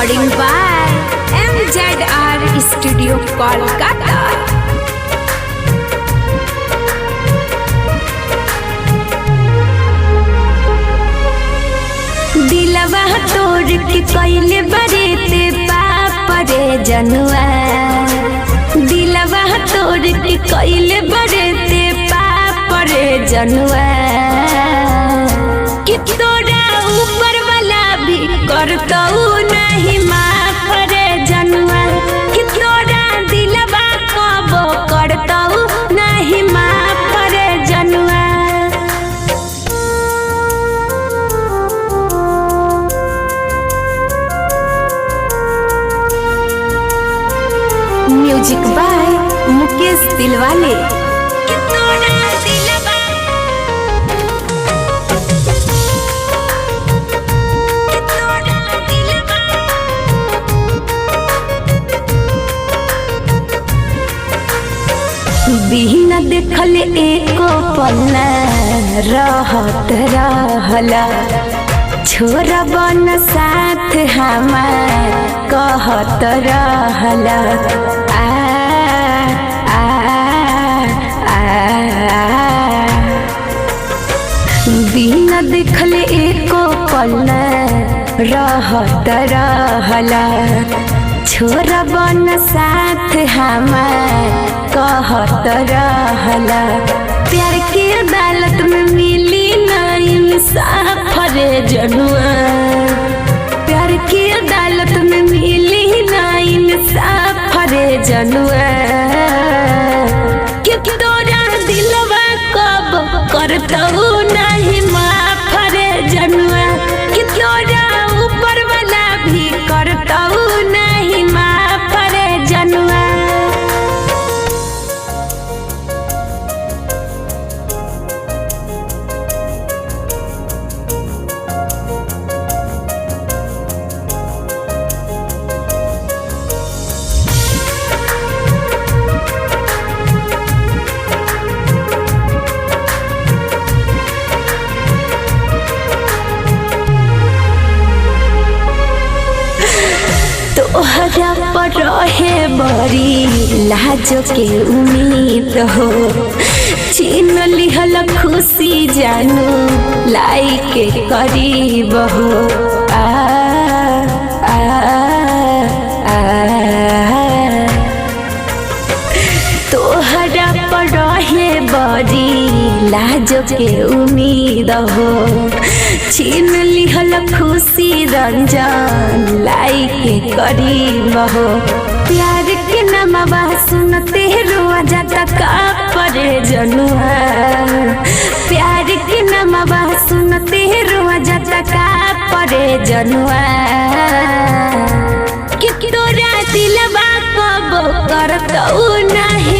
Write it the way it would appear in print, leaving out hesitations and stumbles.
recording by MZR Studio Kolkata। दिलवा तोड़ के कैले बड़े ते पाप रे जनुआ, दिलवा तोड़ के कैले बड़े ते पाप रे जनुआ, कि तोरा ऊपर वाला भी करतौ नहीं माफ रे जनुआ, कि तोरा दिलवा कबो करतौ नहीं माफ रे जनुआ। Music by Mukesh Dilwale. बिना देखल एको पन्ना रहत रहला, छोरा बन साथ हमार कहत रहला। बिना देखल एको पन्ना रहत रहला, छोरा बन साथ हमार कहत रहला। प्यार की अदालत में मिली ना इंसाफ रे जनुआ, प्यार की अदालत में मिली ना इंसाफ रे जनुआ, क्योंकि तोरा दिलवा कब करतौ नहीं माफ रे जनुआ, कि तोरा ऊपर वाला भी करतौ नहीं माफ रे जनुआ। तोहरा पर रहे बड़ी लाजो के उम्मीद हो, छीन लिहल खुशी जानू लाई के करीब हो। आ आ आ तोहरा पर रहे बड़ी लाजो के उम्मीद हो, छीन लिहल खुशी रंजन लाई के करीब हो। प्यार के नामवा सुनते रोआ जाता का परे जनुआ, प्यार के नामवा सुनते रोआ जाता का परे जनुआ, कि तोरा दिलवा कबो करतौ नहीं